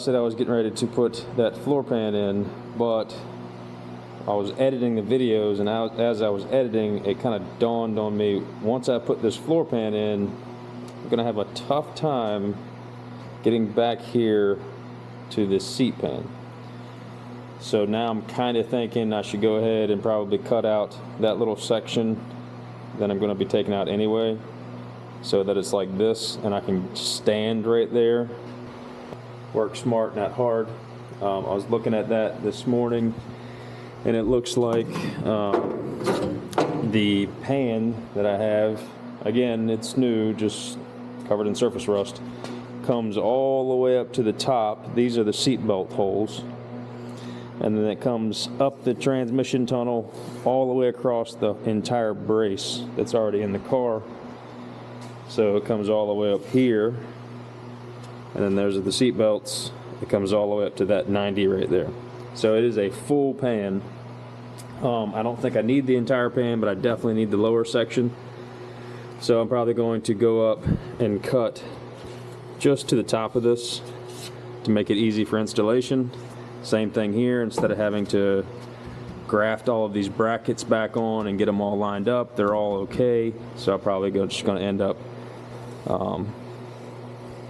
Said I was getting ready to put that floor pan in, but I was editing the videos, and as I was editing, it kind of dawned on me, once I put this floor pan in, I'm gonna have a tough time getting back here to this seat pan. So now I'm kind of thinking I should go ahead and probably cut out that little section that I'm going to be taking out anyway, so that it's like this and I can stand right there. Work smart, not hard. I was looking at that this morning, and it looks like the pan that I have, again, it's new, just covered in surface rust, comes all the way up to the top. These are the seat belt holes. And then it comes up the transmission tunnel all the way across the entire brace that's already in the car. So it comes all the way up here. And then there's the seat belts. It comes all the way up to that 90 right there. So it is a full pan. I don't think I need the entire pan, but I definitely need the lower section. So I'm probably going to go up and cut just to the top of this to make it easy for installation. Same thing here, instead of having to graft all of these brackets back on and get them all lined up, they're all okay. So I'm probably just going to end up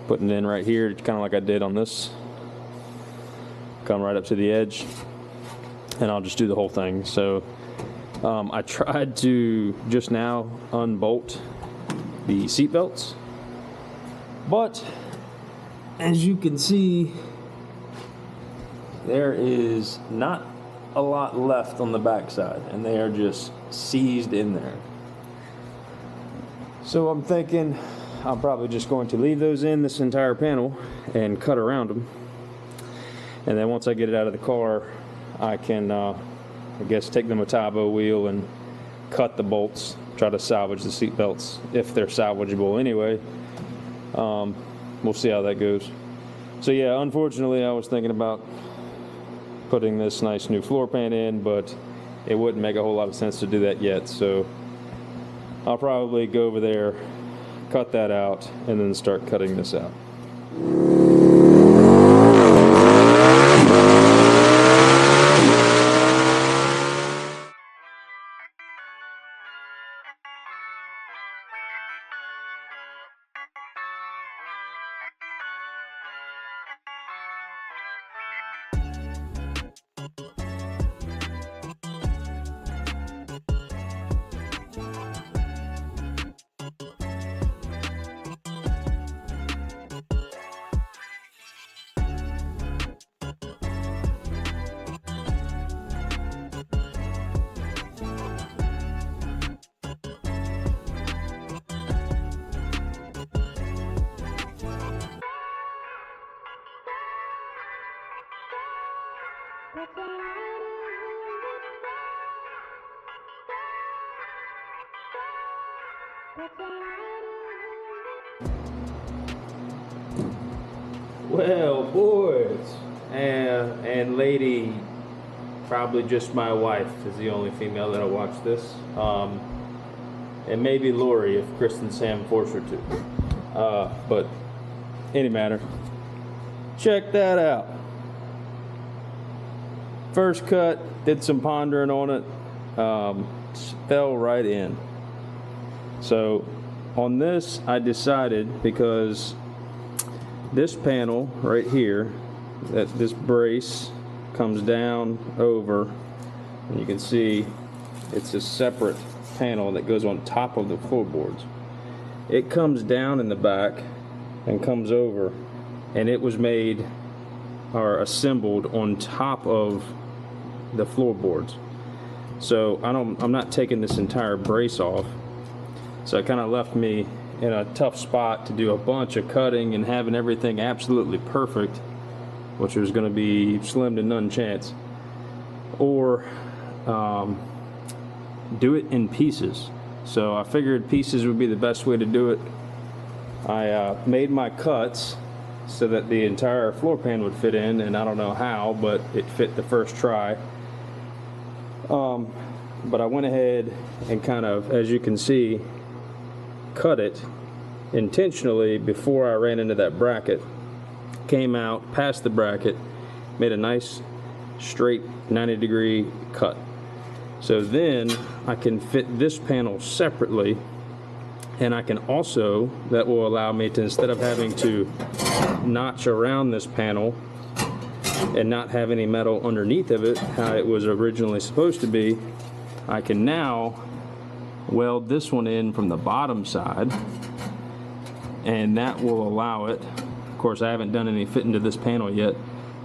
putting it in right here, kind of like I did on this. Come right up to the edge, and I'll just do the whole thing. So I tried to just now unbolt the seat belts, but as you can see, there is not a lot left on the backside, and they are just seized in there. So I'm thinking I'm probably just going to leave those in this entire panel and cut around them. And then once I get it out of the car, I can, I guess, take the Metabo wheel and cut the bolts, try to salvage the seat belts if they're salvageable anyway. We'll see how that goes. So yeah, unfortunately, I was thinking about putting this nice new floor pan in, but it wouldn't make a whole lot of sense to do that yet. So I'll probably go over there, cut that out, and then start cutting this out. Well, boys and lady, probably just my wife is the only female that'll watch this, and maybe Lori if Kristen Sam forced her to. But any matter, check that out. First cut, did some pondering on it, fell right in. So on this, I decided, because this panel right here, that this brace comes down over, and you can see it's a separate panel that goes on top of the floorboards. It comes down in the back and comes over, and it was made or assembled on top of the floorboards. So I'm not taking this entire brace off. So it kind of left me in a tough spot to do a bunch of cutting and having everything absolutely perfect, which was going to be slim to none chance, or do it in pieces. So I figured pieces would be the best way to do it. I made my cuts so that the entire floor pan would fit in, and I don't know how, but it fit the first try. But I went ahead and kind of, as you can see, cut it intentionally before I ran into that bracket. came out past the bracket, made a nice straight 90-degree cut. So then I can fit this panel separately, and I can also, that will allow me to, instead of having to notch around this panel and not have any metal underneath of it, how it was originally supposed to be, I can now weld this one in from the bottom side, and that will allow it, of course I haven't done any fitting to this panel yet,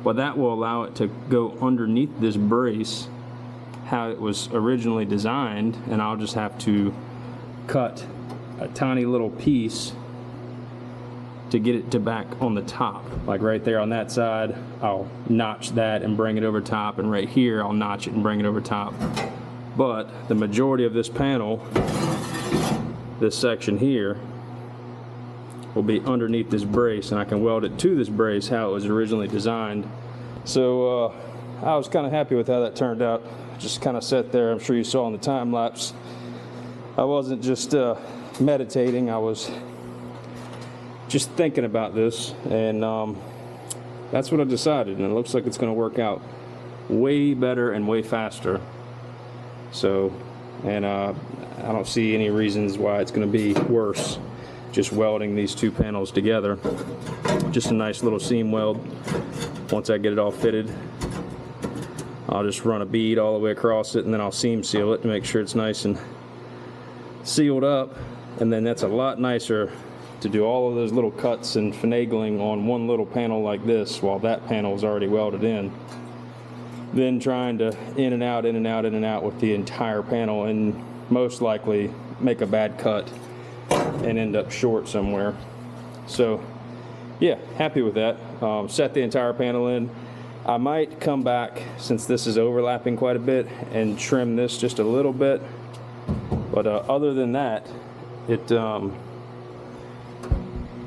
but that will allow it to go underneath this brace how it was originally designed, and I'll just have to cut a tiny little piece to get it to back on the top. Like right there on that side, I'll notch that and bring it over top, and right here I'll notch it and bring it over top. But the majority of this panel, this section here, will be underneath this brace, and I can weld it to this brace how it was originally designed. So I was kind of happy with how that turned out. Just kind of sat there, I'm sure you saw in the time lapse. I wasn't just meditating, I was just thinking about this, and that's what I decided, and it looks like it's going to work out way better and way faster. So, and I don't see any reasons why it's going to be worse just welding these two panels together. Just a nice little seam weld. Once I get it all fitted, I'll just run a bead all the way across it, and then I'll seam seal it to make sure it's nice and sealed up. And then that's a lot nicer to do all of those little cuts and finagling on one little panel like this while that panel is already welded in, then trying to in and out, in and out, in and out with the entire panel, and most likely make a bad cut and end up short somewhere. So yeah, happy with that. Set the entire panel in. I might come back, since this is overlapping quite a bit, and trim this just a little bit, but other than that, it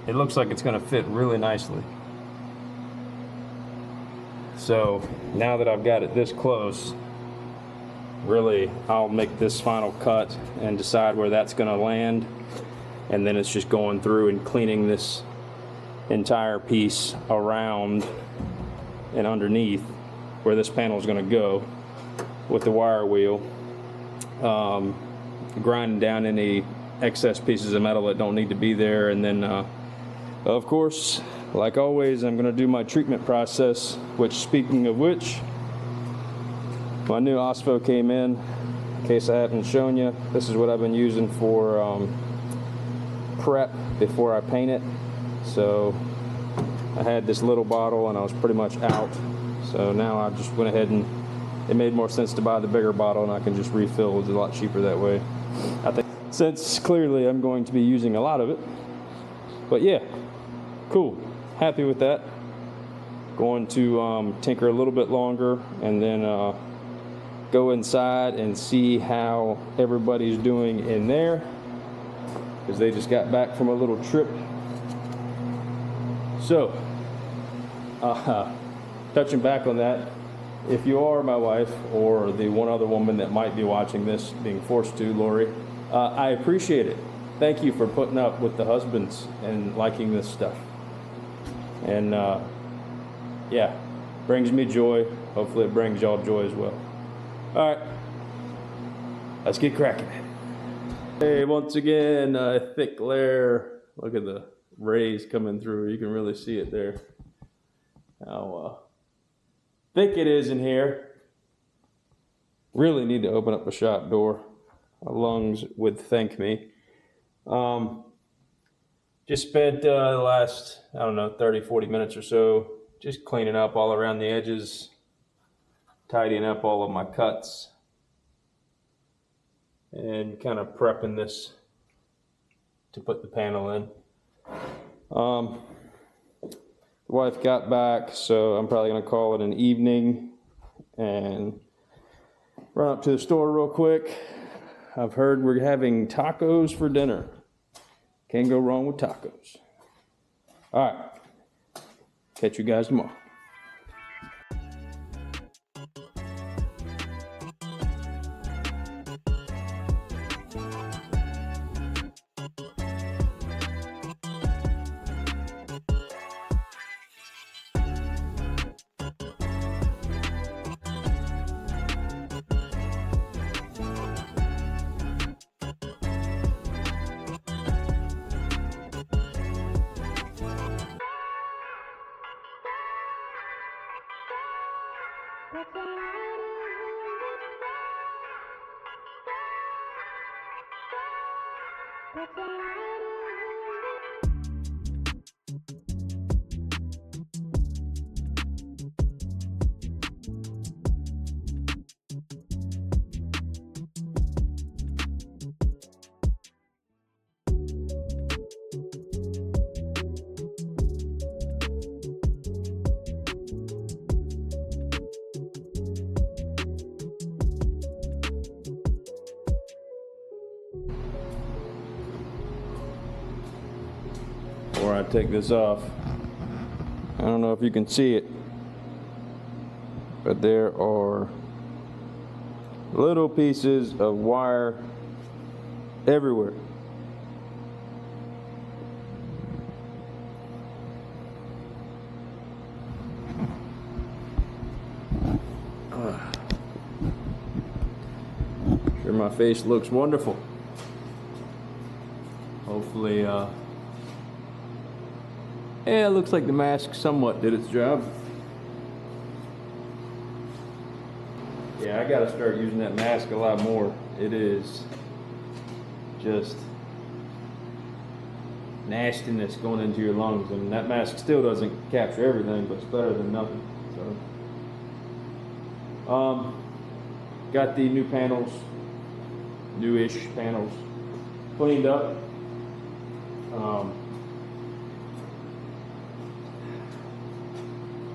looks like it's going to fit really nicely. So now that I've got it this close, really I'll make this final cut and decide where that's going to land, and then it's just going through and cleaning this entire piece around and underneath where this panel is going to go with the wire wheel, grinding down any excess pieces of metal that don't need to be there. And then of course, like always, I'm going to do my treatment process, which, speaking of which, my new OSPO came in case I haven't shown you. This is what I've been using for prep before I paint it. So I had this little bottle and I was pretty much out, so now I just went ahead and it made more sense to buy the bigger bottle, and I can just refill. It's a lot cheaper that way, I think, since clearly I'm going to be using a lot of it. But yeah, cool, happy with that. Going to tinker a little bit longer, and then go inside and see how everybody's doing in there, because they just got back from a little trip. So touching back on that, if you are my wife or the one other woman that might be watching this, being forced to, Lori, I appreciate it. Thank you for putting up with the husbands and liking this stuff. And yeah, brings me joy. Hopefully it brings y'all joy as well. All right, let's get cracking. Hey, once again, thick glare. Look at the rays coming through. You can really see it there. How thick it is in here. Really need to open up a shop door. My lungs would thank me. Just spent the last, I don't know, 30, 40 minutes or so just cleaning up all around the edges, tidying up all of my cuts, and kind of prepping this to put the panel in. The wife got back, so I'm probably going to call it an evening and run up to the store real quick. I've heard we're having tacos for dinner. Can't go wrong with tacos. All right. Catch you guys tomorrow. Before I take this off, I don't know if you can see it, but there are little pieces of wire everywhere. Sure, my face looks wonderful. Hopefully, yeah, it looks like the mask somewhat did its job. Yeah, I gotta start using that mask a lot more. It is just nastiness going into your lungs, and that mask still doesn't capture everything, but it's better than nothing. So, got the new panels, newish panels, cleaned up.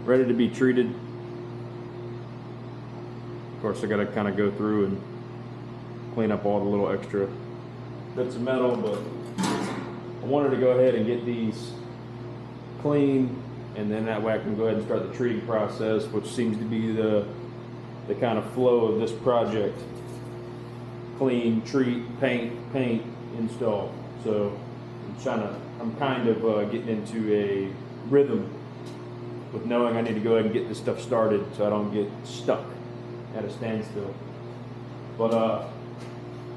Ready to be treated. Of course, I gotta kind of go through and clean up all the little extra bits of metal, but I wanted to go ahead and get these clean, and then that way I can go ahead and start the treating process, which seems to be the kind of flow of this project. Clean, treat, paint, install. So I'm kind of getting into a rhythm with knowing I need to go ahead and get this stuff started so I don't get stuck at a standstill. But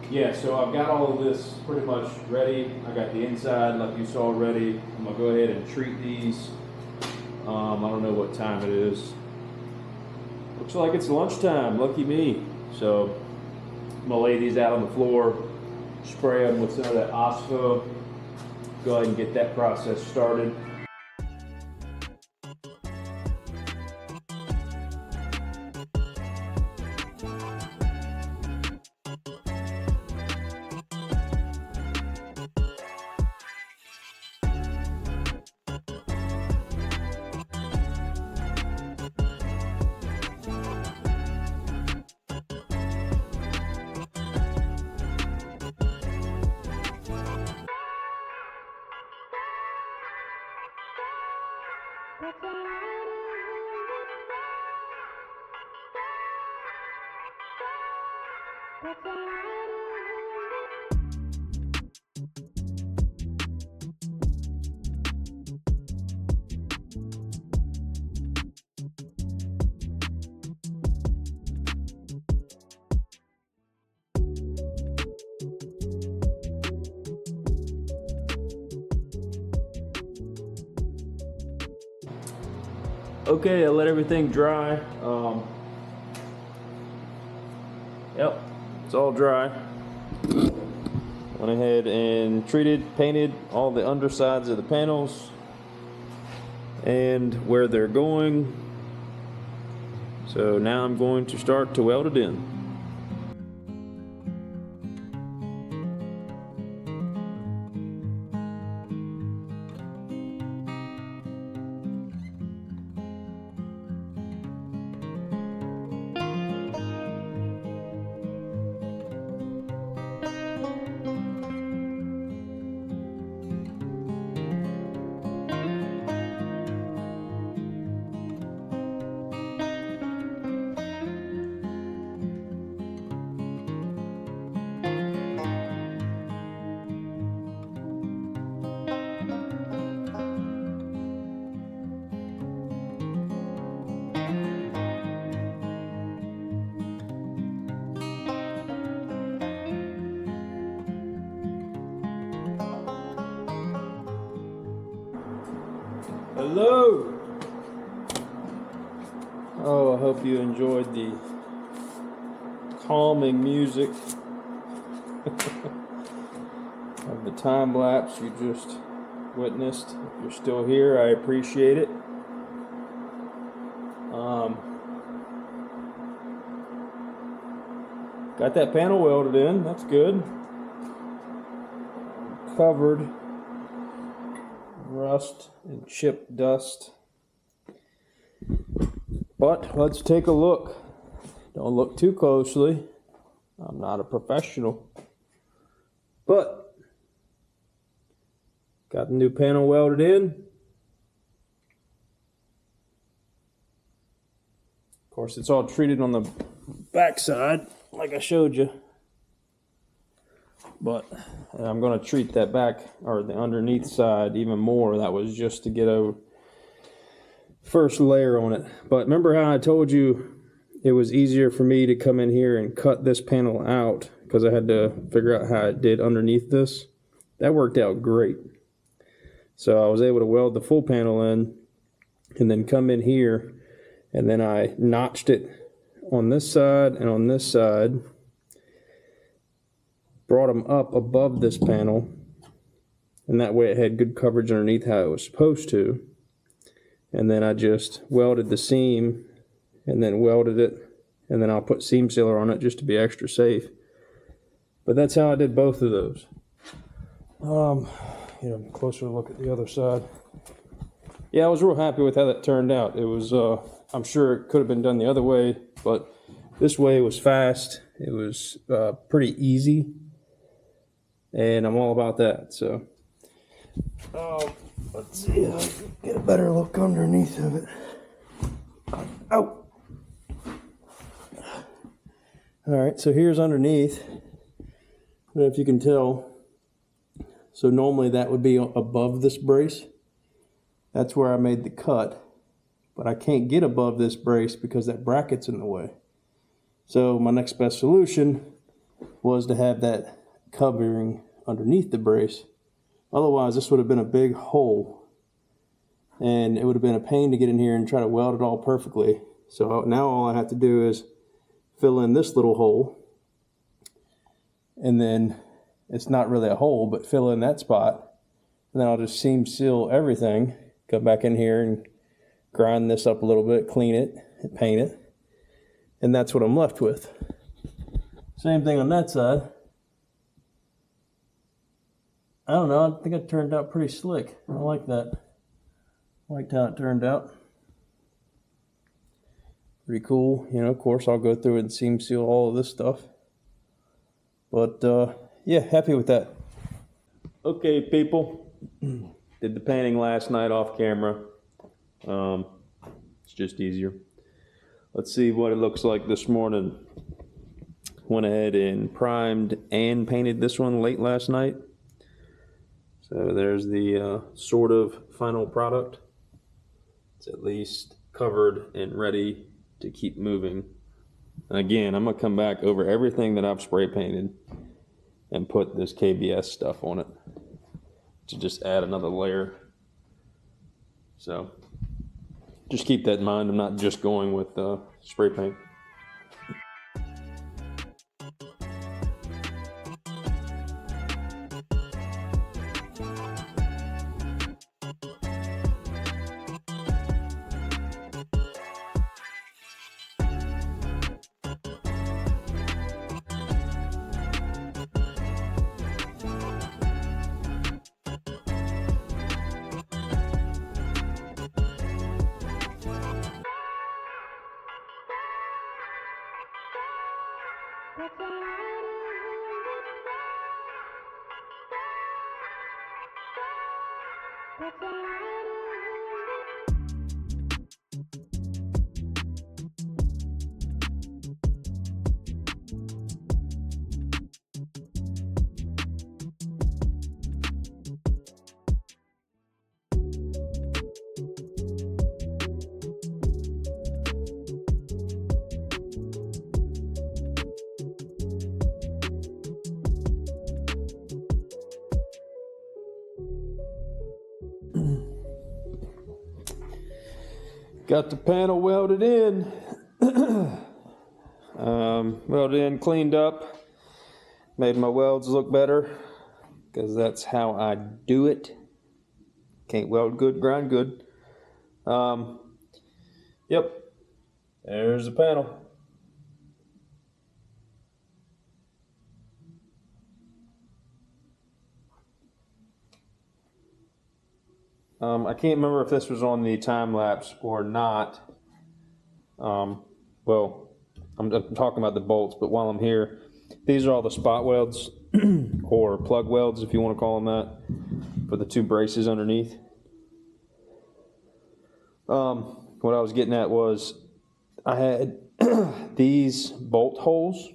yeah, so I've got all of this pretty much ready. I got the inside like you saw ready. I'm gonna go ahead and treat these. I don't know what time it is. Looks like it's lunchtime, lucky me. So I'm gonna lay these out on the floor, spray them with some of that OSPO, go ahead and get that process started. Okay, I let everything dry. Yep, it's all dry. Went ahead and painted all the undersides of the panels and where they're going. So now I'm going to start to weld it in. Hello. Oh, I hope you enjoyed the calming music of the time lapse you just witnessed. If you're still here, I appreciate it. Got that panel welded in, that's good. Covered rust and chip dust. But let's take a look. Don't look too closely. I'm not a professional. But got the new panel welded in. Of course, it's all treated on the back side, like I showed you. But I'm going to treat that back, or the underneath side, even more. That was just to get a first layer on it. But remember how I told you it was easier for me to come in here and cut this panel out because I had to figure out how it did underneath this? That worked out great. So I was able to weld the full panel in and then come in here, and then I notched it on this side and on this side, brought them up above this panel, and that way it had good coverage underneath how it was supposed to. And then I just welded the seam and then welded it, and then I'll put seam sealer on it just to be extra safe. But that's how I did both of those. Closer look at the other side. Yeah, I was real happy with how that turned out. It was, I'm sure it could have been done the other way, but this way was fast. It was pretty easy, and I'm all about that. So, let's see if I can get a better look underneath of it. Ow! Alright, so here's underneath. I don't know if you can tell. So normally that would be above this brace. That's where I made the cut. But I can't get above this brace because that bracket's in the way. So my next best solution was to have that covering underneath the brace. Otherwise, this would have been a big hole, and it would have been a pain to get in here and try to weld it all perfectly. So now all I have to do is fill in this little hole, and then it's not really a hole, but fill in that spot, and then I'll just seam seal everything, come back in here and grind this up a little bit, clean it, and paint it, and that's what I'm left with. Same thing on that side. I don't know, I think it turned out pretty slick. I like that. I liked how it turned out. Pretty cool. Of course, I'll go through and seam seal all of this stuff. But, yeah, happy with that. Okay, people. Did the painting last night off camera. It's just easier. Let's see what it looks like this morning. Went ahead and primed and painted this one late last night. So there's the sort of final product. It's at least covered and ready to keep moving. Again, I'm gonna come back over everything that I've spray painted and put this KBS stuff on it to just add another layer. So just keep that in mind. I'm not just going with spray paint. Got the panel welded in. Welded in, cleaned up, made my welds look better, because that's how I do it. Can't weld good, grind good. Yep, there's the panel. I can't remember if this was on the time lapse or not. Well, I'm talking about the bolts, but while I'm here, these are all the spot welds or plug welds, if you want to call them that, for the two braces underneath. What I was getting at was I had these bolt holes.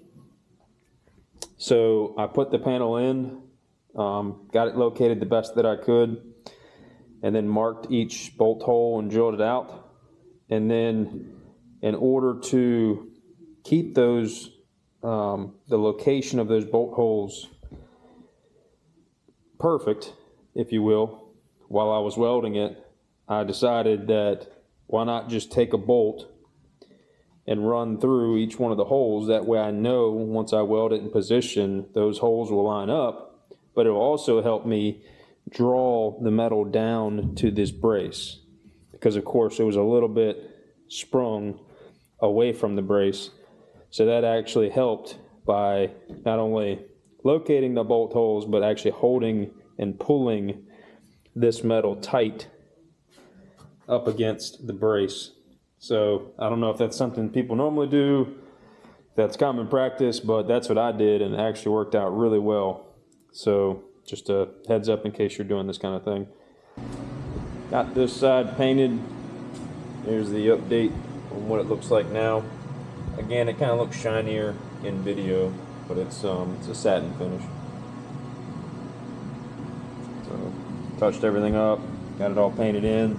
So I put the panel in, got it located the best that I could, and then marked each bolt hole and drilled it out. And then in order to keep those, the location of those bolt holes perfect, if you will, while I was welding it, I decided that why not just take a bolt and run through each one of the holes. That way I know once I weld it in position, those holes will line up, but it will also help me draw the metal down to this brace, because of course it was a little bit sprung away from the brace. So that actually helped by not only locating the bolt holes, but actually holding and pulling this metal tight up against the brace. So I don't know if that's something people normally do, if that's common practice, but that's what I did, and it actually worked out really well. So just a heads up in case you're doing this kind of thing. Got this side painted. Here's the update on what it looks like now. Again, it kind of looks shinier in video, but it's a satin finish. So touched everything up, got it all painted in.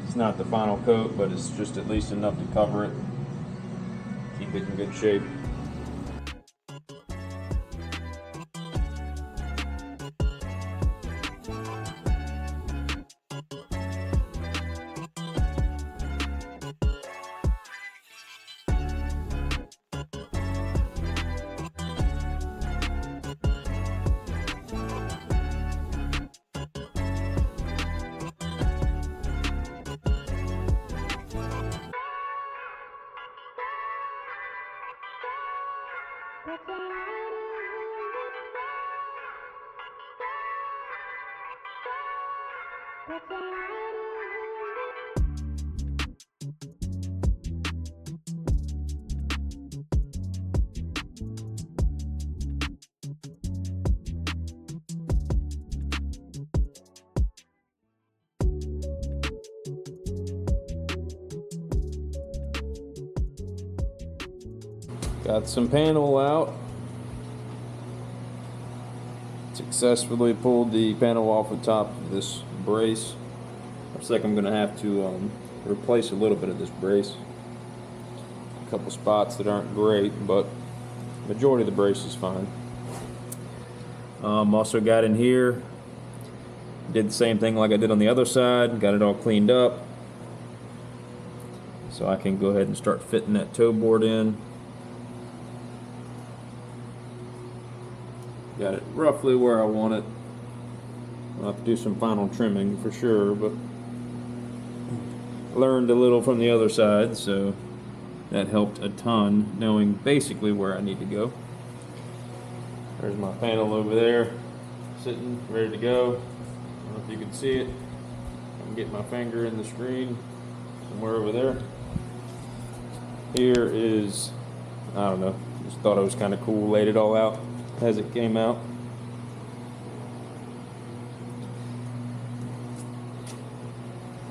It's not the final coat, but it's just at least enough to cover it, keep it in good shape. Got some panel out. Successfully pulled the panel off the top of this brace. Looks like I'm going to have to replace a little bit of this brace. A couple spots that aren't great, but majority of the brace is fine. Also got in here, did the same thing like I did on the other side, got it all cleaned up. So I can go ahead and start fitting that toe board in. Got it roughly where I want it. I'll have to do some final trimming for sure, but learned a little from the other side, so that helped a ton, knowing basically where I need to go. There's my panel over there, sitting, ready to go. I don't know if you can see it. I can get my finger in the screen, somewhere over there. Here is, I don't know, just thought it was kind of cool, laid it all out as it came out.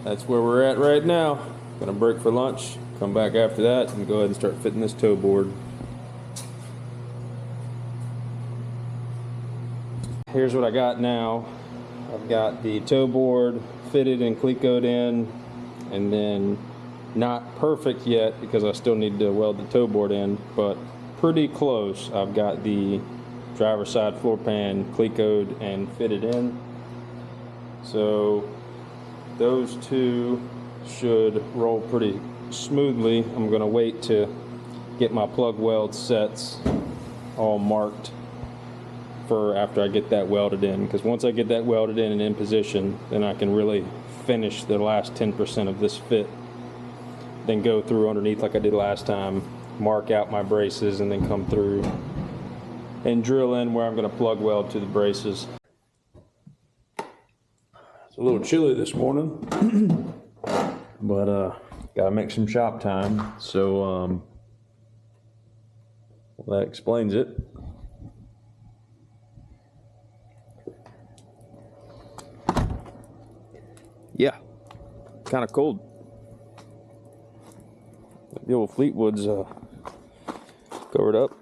That's where we're at right now. Gonna break for lunch, come back after that, and go ahead and start fitting this toe board. Here's what I got now. I've got the toe board fitted and clecoed in, and then not perfect yet because I still need to weld the toe board in, but pretty close. I've got the driver's side floor pan clecoed and fitted in. So those two should roll pretty smoothly. I'm going to wait to get my plug weld sets all marked for after I get that welded in, because once I get that welded in and in position, then I can really finish the last 10% of this fit, then go through underneath like I did last time, mark out my braces, and then come through and drill in where I'm going to plug weld to the braces. It's a little chilly this morning, but gotta make some shop time, so well, that explains it. Yeah, kind of cold. The old Fleetwood's covered up.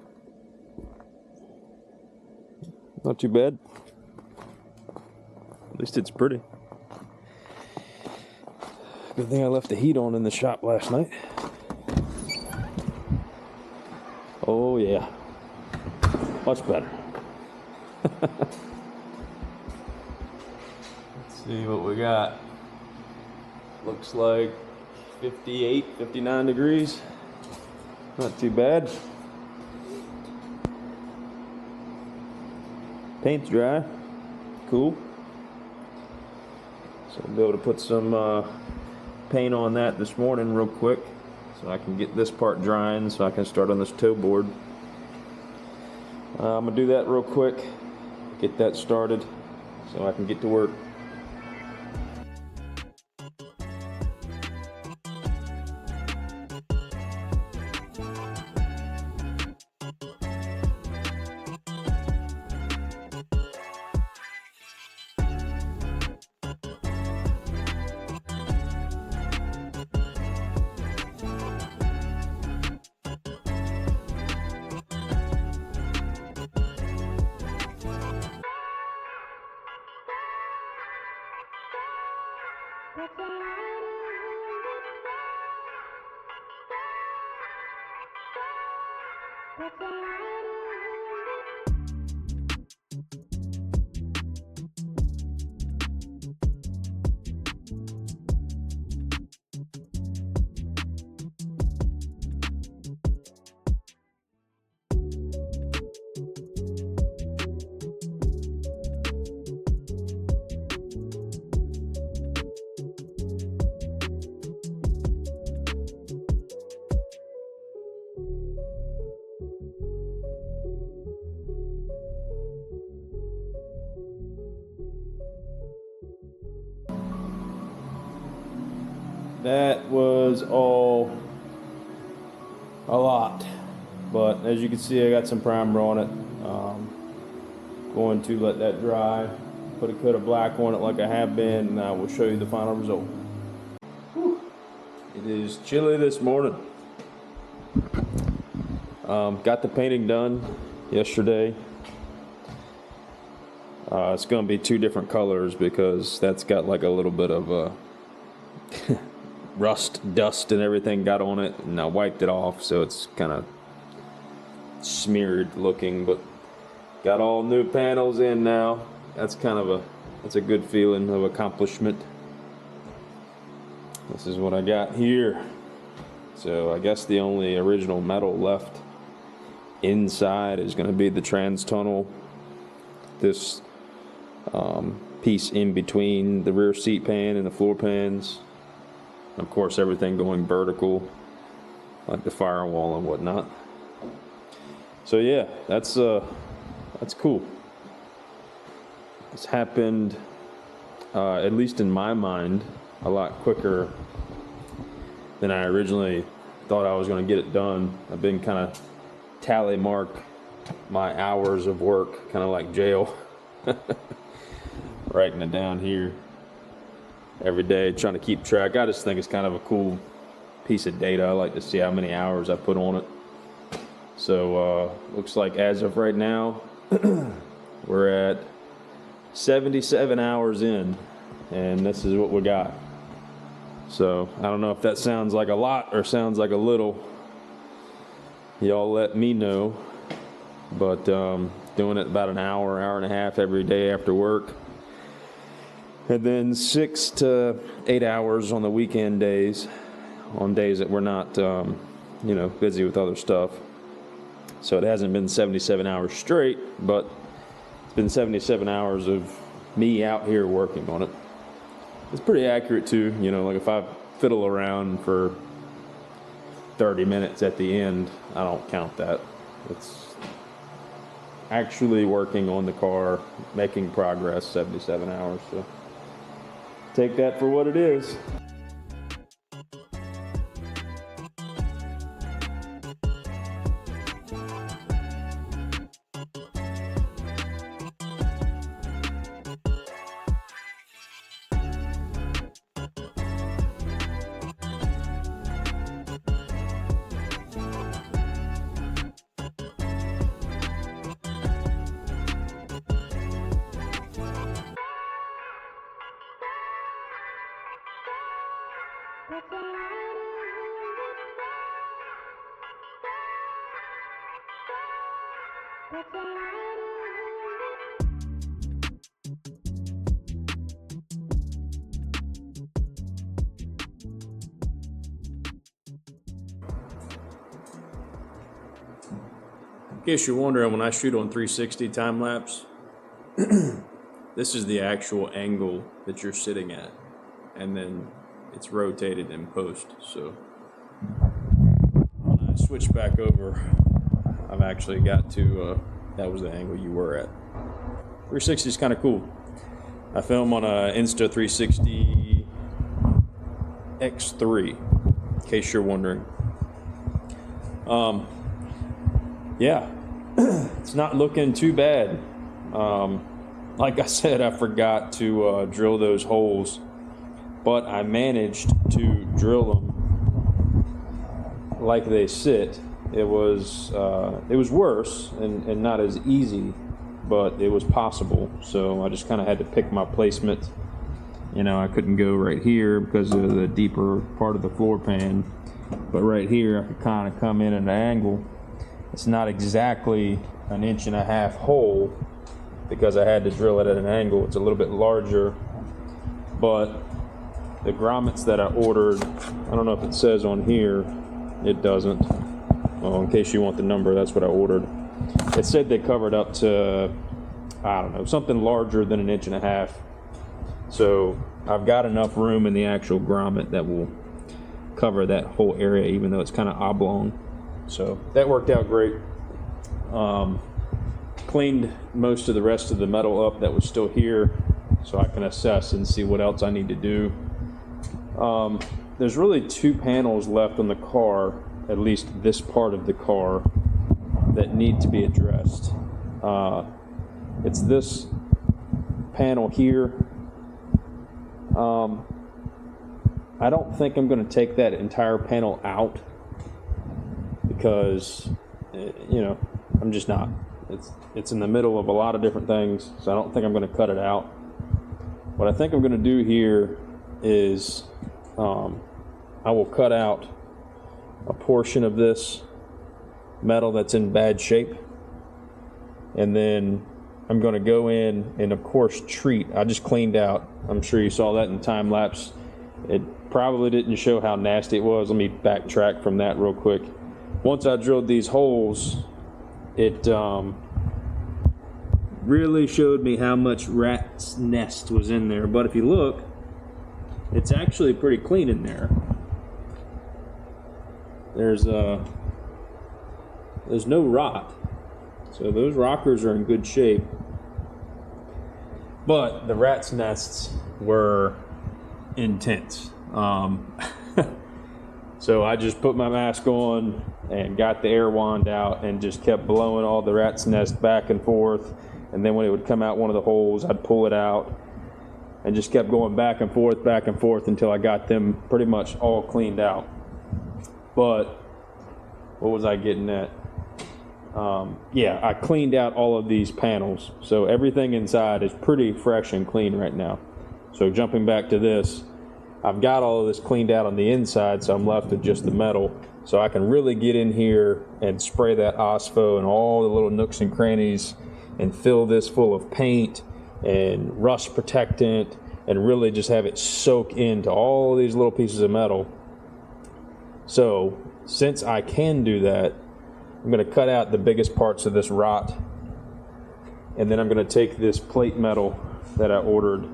Not too bad. At least it's pretty. Good thing I left the heat on in the shop last night. Oh yeah, much better. Let's see what we got. Looks like 58, 59 degrees. Not too bad. Paint's dry. Cool. So I'll be able to put some paint on that this morning real quick, so I can get this part drying so I can start on this toe board. I'm gonna do that real quick, get that started so I can get to work. That was all a lot, but as you can see, I got some primer on it. Going to let that dry, put a coat of black on it like I have been, and I will show you the final result. Whew. It is chilly this morning. Got the painting done yesterday. It's going to be two different colors because that's got like a little bit of rust, dust, and everything got on it, and I wiped it off, so it's kind of smeared looking, but got all new panels in now. That's a good feeling of accomplishment. This is what I got here. So I guess the only original metal left inside is going to be the trans tunnel. This piece in between the rear seat pan and the floor pans. Of course, everything going vertical, like the firewall and whatnot. So yeah, that's cool. It's happened, at least in my mind, a lot quicker than I originally thought I was going to get it done. I've been kind of tally mark my hours of work, kind of like jail, writing it down here every day, trying to keep track. I just think it's kind of a cool piece of data. I like to see how many hours I put on it. So looks like as of right now, we're at 77 hours in, and this is what we got. So I don't know if that sounds like a lot or sounds like a little. Y'all let me know. But doing it about an hour, hour and a half every day after work, And then 6 to 8 hours on the weekend days, on days that we're not, busy with other stuff. So it hasn't been 77 hours straight, but it's been 77 hours of me out here working on it. It's pretty accurate too, like if I fiddle around for 30 minutes at the end, I don't count that. It's actually working on the car, making progress 77 hours. So take that for what it is. In case you're wondering, when I shoot on 360 time lapse, this is the actual angle that you're sitting at, and then it's rotated in post. So when I switch back over, I've actually got to, that was the angle you were at. 360 is kind of cool. I film on a Insta360 X3, in case you're wondering. Yeah, it's not looking too bad. Like I said, I forgot to drill those holes, but I managed to drill them like they sit. It was worse and not as easy, but it was possible. So I just kind of had to pick my placement. I couldn't go right here because of the deeper part of the floor pan, but right here I could kind of come in at an angle. It's not exactly an 1.5-inch hole because I had to drill it at an angle. It's a little bit larger, but the grommets that I ordered, I don't know if it says on here, it doesn't. Well, in case you want the number, that's what I ordered. It said they covered up to, I don't know, something larger than an 1.5 inches. So I've got enough room in the actual grommet that will cover that whole area, even though it's kind of oblong. So that worked out great. Cleaned most of the rest of the metal up that was still here, so I can assess and see what else I need to do. There's really 2 panels left on the car, at least this part of the car, that need to be addressed. It's this panel here. I don't think I'm going to take that entire panel out because, I'm just not. It's in the middle of a lot of different things, so I don't think I'm going to cut it out. What I think I'm going to do here is I will cut out a portion of this metal that's in bad shape, and then I'm going to go in and, of course, treat. I just cleaned out. I'm sure you saw that in time lapse. It probably didn't show how nasty it was. Let me backtrack from that real quick. Once I drilled these holes, it really showed me how much rat's nest was in there. But if you look, it's actually pretty clean in there. There's no rot. So those rockers are in good shape. But the rat's nests were intense. So I just put my mask on and got the air wand out and just kept blowing all the rat's nest back and forth. And then when it would come out one of the holes, I'd pull it out and just kept going back and forth until I got them pretty much all cleaned out. But what was I getting at? Yeah, I cleaned out all of these panels. So everything inside is pretty fresh and clean right now. So jumping back to this, I've got all of this cleaned out on the inside, so I'm left with just the metal. So I can really get in here and spray that OSPO and all the little nooks and crannies and fill this full of paint and rust protectant and really just have it soak into all these little pieces of metal. So since I can do that, I'm going to cut out the biggest parts of this rot, and then I'm going to take this plate metal that I ordered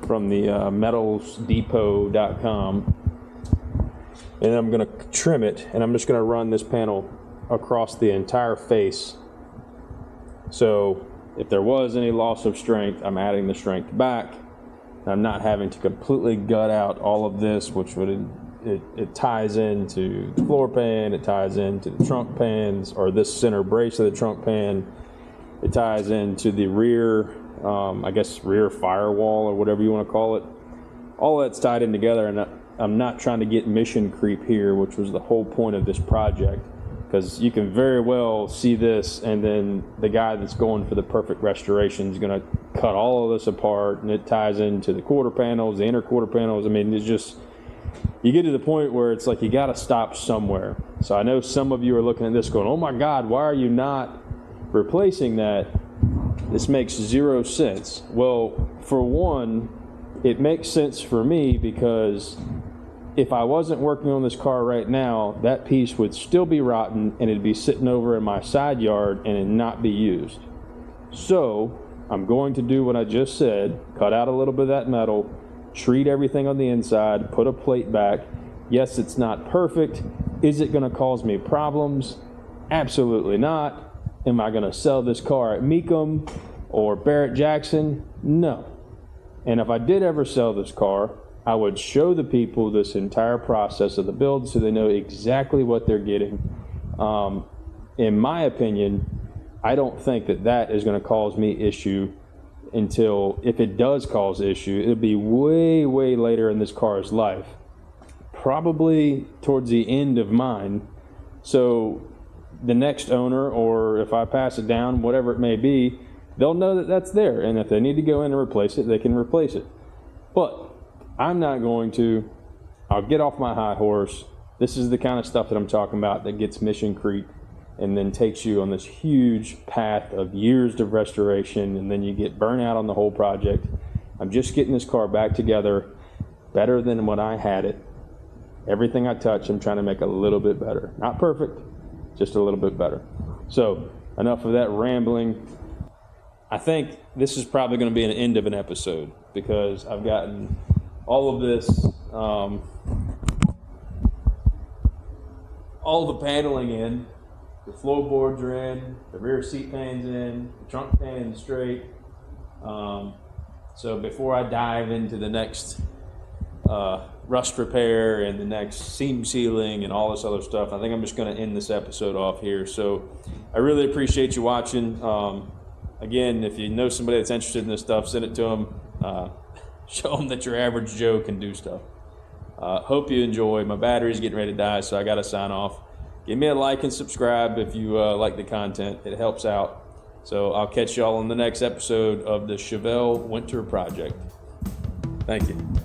from the metalsdepot.com, and I'm going to trim it, and I'm just going to run this panel across the entire face. So if there was any loss of strength, I'm adding the strength back. I'm not having to completely gut out all of this, which would it ties into the floor pan, it ties into the trunk pans, or this center brace of the trunk pan. It ties into the rear, I guess rear firewall or whatever you want to call it. All that's tied in together, and I'm not trying to get mission creep here, which was the whole point of this project, because you can very well see this, and then the guy that's going for the perfect restoration is going to cut all of this apart, and it ties into the quarter panels, the inner quarter panels. I mean, it's just, you get to the point where it's like you got to stop somewhere. So I know some of you are looking at this going, oh my God, why are you not replacing that? This makes zero sense. Well, for one, it makes sense for me because if I wasn't working on this car right now, that piece would still be rotten and it'd be sitting over in my side yard and it'd not be used. So I'm going to do what I just said, cut out a little bit of that metal, treat everything on the inside, put a plate back. Yes, it's not perfect. Is it going to cause me problems? Absolutely not. Am I going to sell this car at Mecum or Barrett Jackson? No. And if I did ever sell this car, I would show the people this entire process of the build so they know exactly what they're getting. In my opinion, I don't think that is going to cause me issue until, if it does cause issue, it'll be way, way later in this car's life. Probably towards the end of mine. So the next owner, or if I pass it down, whatever it may be, they'll know that that's there. And if they need to go in and replace it, they can replace it. But I'm not going to. I'll get off my high horse. This is the kind of stuff that I'm talking about that gets mission creep and then takes you on this huge path of years of restoration, and then you get burnt out on the whole project. I'm just getting this car back together better than when I had it. Everything I touch, I'm trying to make a little bit better. Not perfect, just a little bit better. So enough of that rambling. I think this is probably going to be an end of an episode because I've gotten all of this, all the paneling in, the floorboards are in, the rear seat pan's in, the trunk pan's straight. So before I dive into the next rust repair and the next seam sealing and all this other stuff, I think I'm just going to end this episode off here. So I really appreciate you watching. Again, if you know somebody that's interested in this stuff, send it to them. Show them that your average Joe can do stuff. Hope you enjoy. My battery's getting ready to die, so I got to sign off. Give me a like and subscribe if you like the content. It helps out. So I'll catch y'all on the next episode of the Chevelle Winter Project. Thank you.